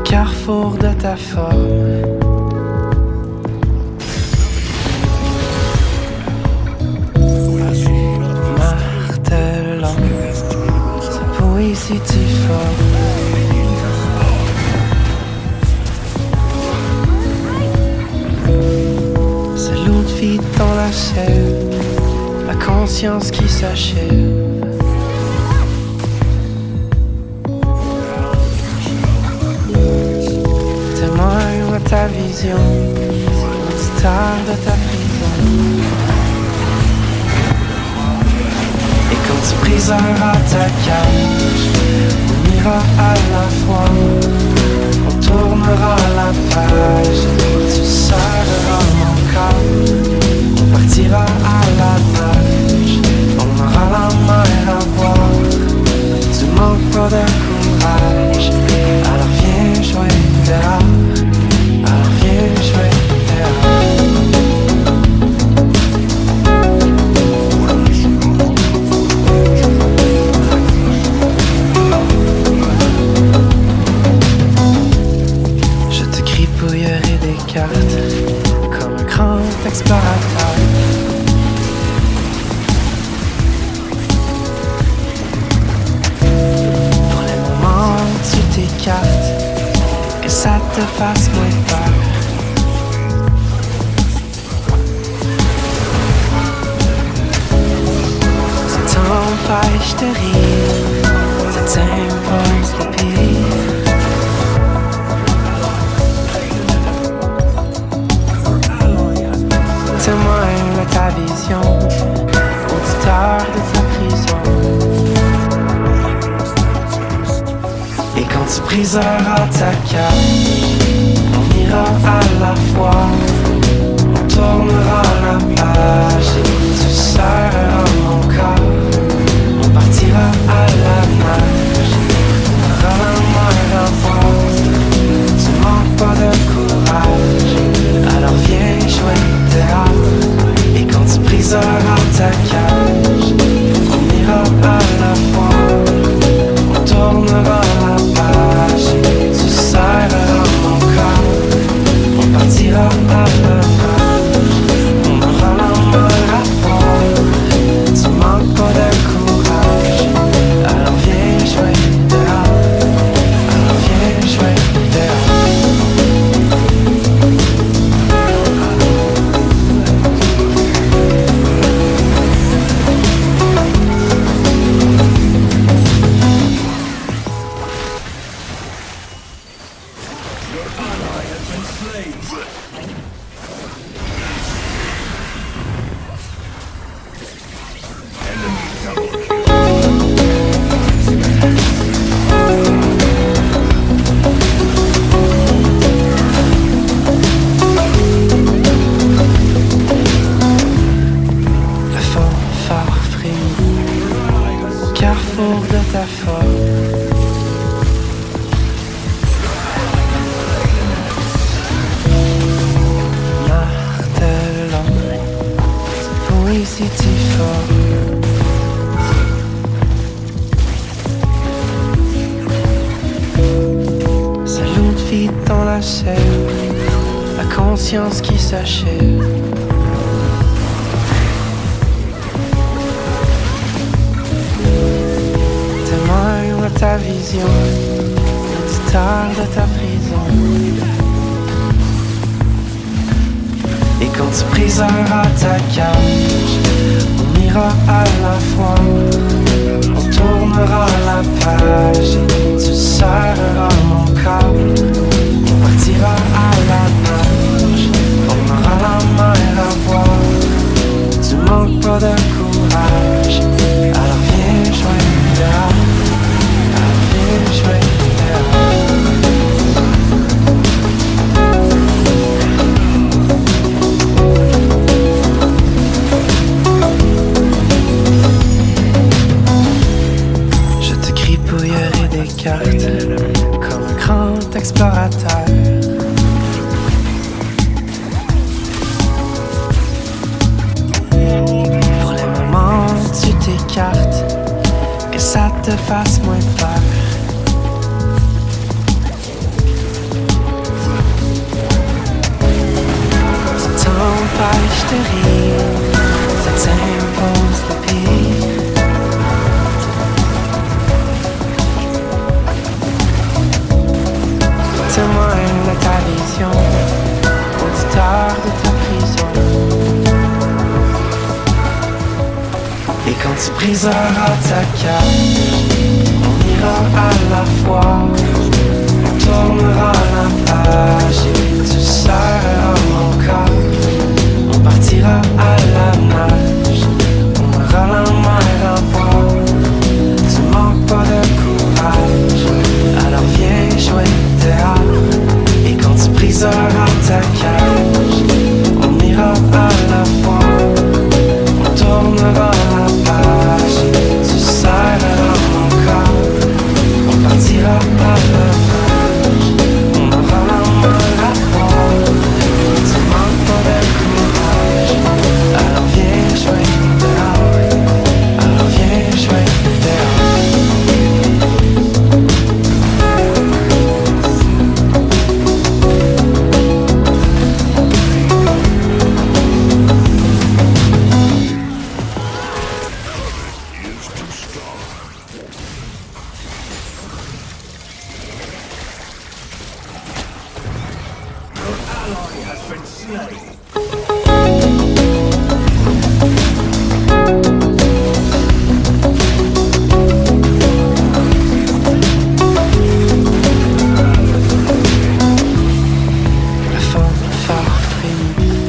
carrefour de ta forme. Martelant sa poésie difforme. C'est l'eau de vie dans la sève, la conscience qui s'achève. Ta vision, star de ta prison. Et quand tu briseras ta cage, on ira à la fois, on tournera la page. Tu serreras mon corps, on partira à la nage, on aura la mer à boire. Tu manques pas de courage, alors viens jouer dehors. Je te gribouillerai des cartes comme un grand explorateur. Pour les moments où tu t'écartes, que ça te fasse moins peur. T'empêche de rire, ça t'impose le pire. Témoigne de ta vision, auditeur de ta prison. Et quand tu briseras ta cage, on ira à la fois, on tournera la page et tu serreras mon corps. On partira à la nage, on aura la mer à boire. Tu manques pas de courage, alors viens jouer dehors. Et quand tu briseras ta cage, on ira à la fois, on tournera la page. Tu serreras mon corps, on partira à la nage, on aura la mer à boire. Tu manques pas de courage, alors viens jouer dehors, alors viens jouer dehors. Carrefour de ta forme. Martelant sa poésie difforme. C'est l'eau de vie dans la sève, la conscience qui s'achève. Ta vision, star de ta prison. Et quand tu briseras ta cage, on ira à la fois, on tournera la page et tu serreras mon corps. On partira à la nage, on aura la mer à boire. Tu manques pas de courage, alors viens jouer dehors. Je te gribouillerai des cartes comme un grand explorateur. Pour les moments où tu t'écartes, que ça te fasse moins peur. témoin de ta vision, auditeur de ta prison. Et quand tu briseras ta cage, on ira à la fois, on tournera la page et tu serreras mon corps. On partira à la nage, on aura la mer à boire. Tu manques pas de courage, alors viens jouer dehors. Et quand tu briseras ta cage, on ira à la fois, on tournera la page, tu serreras mon corps. On partira à la nage, on aura la mer à boire. Tu manques pas de courage, alors viens jouer dehors. Alors viens jouer dehors. La fanfare frémit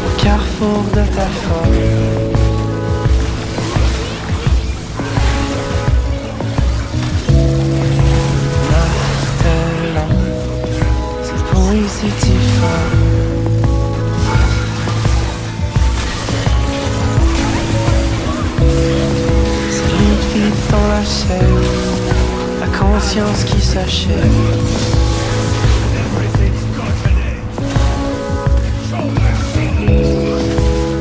au carrefour de ta forme. Martelant, cette poésie difforme. C'est une vie dans la chair, la conscience qui s'achève.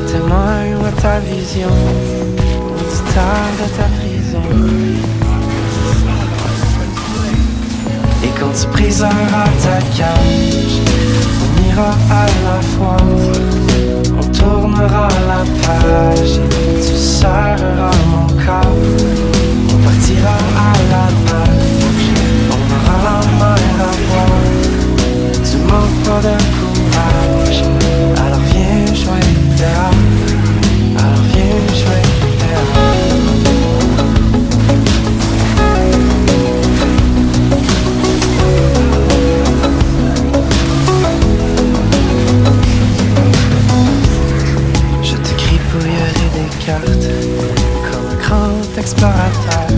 Témoin de ta vision, auditeur de ta prison. Et quand tu briseras ta cage, on ira à la fois, on tournera la page et tu serreras mon corps. On partira à la nage, on aura la mer à boire. Tu manques pas de courage, alors viens jouer dehors. Alors viens jouer dehors. Je te gribouillerai des cartes comme un grand explorateur.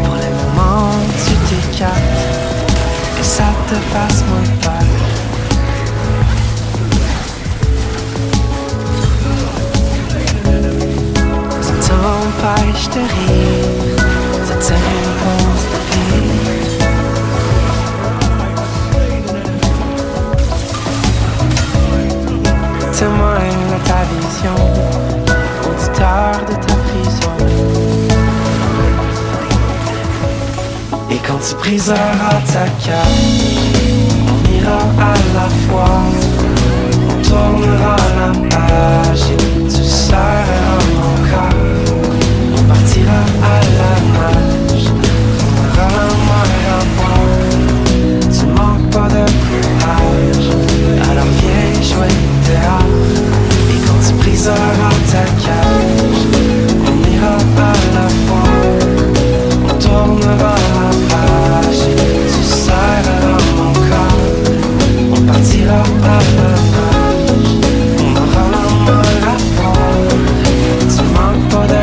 Pour les moments où tu t'écartes, que ça te fasse moins peur. Ça t'empêche de rire, ça t'impose de vivre. Témoin de ta vision, auditeur de ta prison. Et quand tu briseras ta cage, on ira à la fois, on tournera la page et tu serreras mon corps. On partira à la nage, on aura la mer à boire. Tu manques pas de courage, alors viens jouer dehors. Et quand tu briseras ta cage, on ira à la fois, on tournera la page et tu serreras mon corps. On partira à la nage, on aura la mer à boire. Tu manques pas de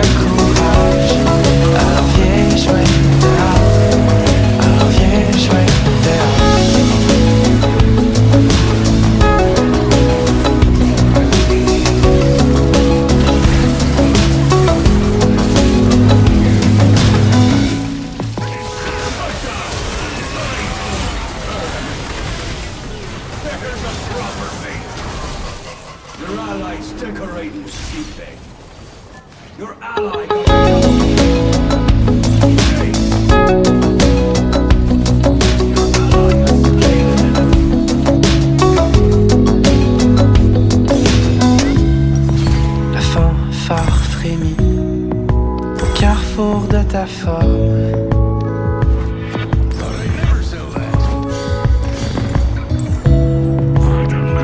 carrefour de ta forme.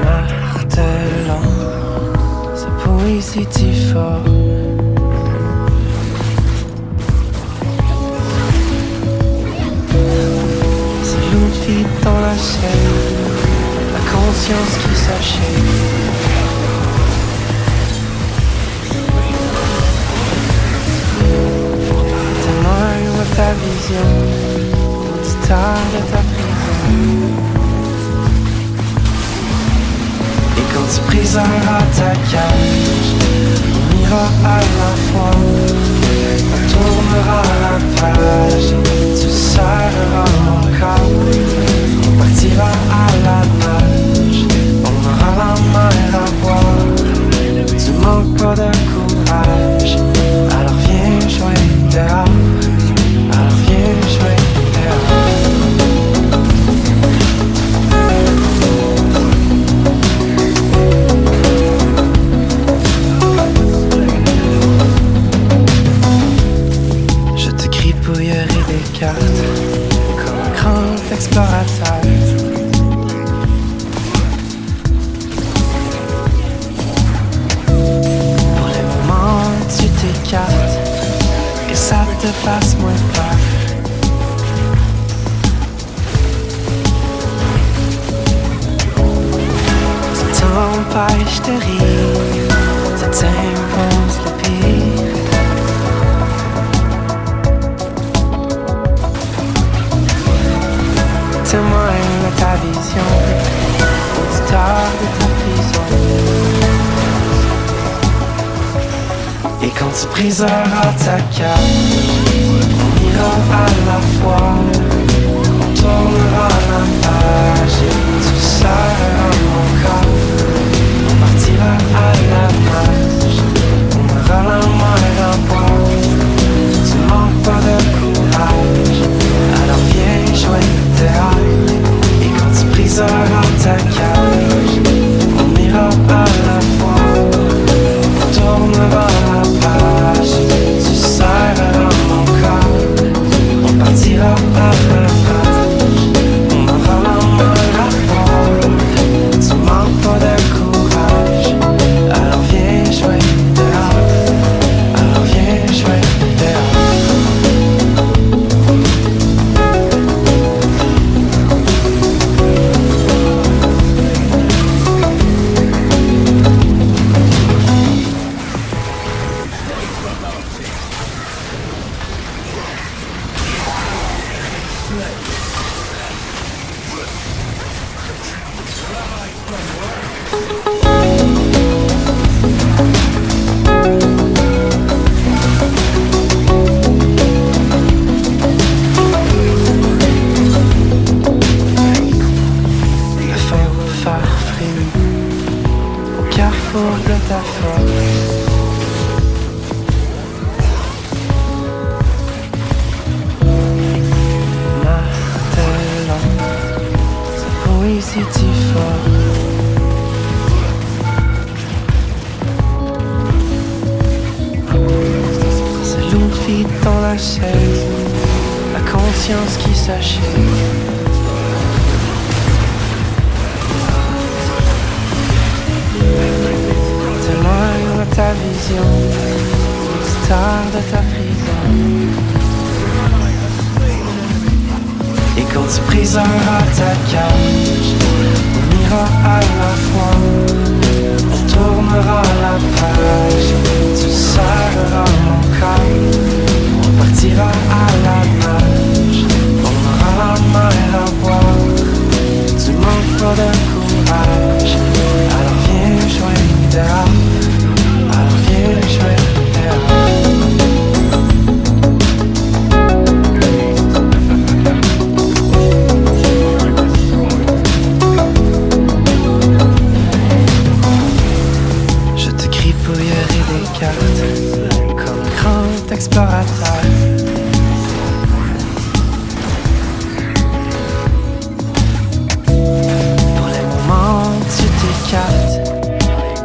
Martelant sa poésie difforme. C'est l'eau de vie dans la chaîne, la conscience qui s'achève. Ta vision, auditeur de ta prison. Et quand tu briseras ta cage, on ira à la fois, on tournera la page et tu serreras mon corps. On partira à la nage, on aura la mer à boire. Tu manques pas de courage, alors viens jouer dehors. Je te gribouillerai des cartes comme un grand explorateur. Pour les moments où tu t'écartes, que ça te fasse moins peur. T'empêche de rire, ça t'impose le pire. Témoigne de ta vision, auditeur de ta prison. Et quand tu briseras ta cage, on ira à la fois, on tournera la page et tu serreras mon corps. On partira à la nage, on aura la mer à boire. Tu manques pas de courage, alors viens jouer dehors. Et quand tu briseras ta cage, on ira à la fois, on tournera la page, tu serreras mon corps. On partira à la nage, on aura la mer à boire. Tu manques pas de courage, alors viens jouer dehors, alors viens jouer dehors. Carrefour de ta force. Martelant sa poésie difforme. C'est l'eau de vie dans la chaise, la conscience qui s'achève. Ta vision, star de ta prison. Et quand tu briseras ta cage, on ira à la fois, on tournera la page, tu serreras mon corps. On partira à la nage, on aura la mer à boire. Tu manques pas de courage, alors viens jouer dehors. Je te gribouillerai des cartes comme un grand explorateur. Pour les moments où tu t'écartes,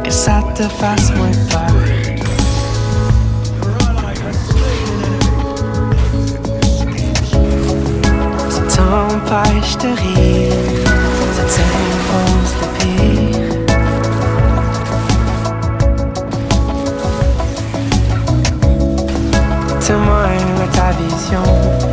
que ça te fasse moins peur. m'empêche de rire. Cette scène rose le pire. Témoigne de ta vision.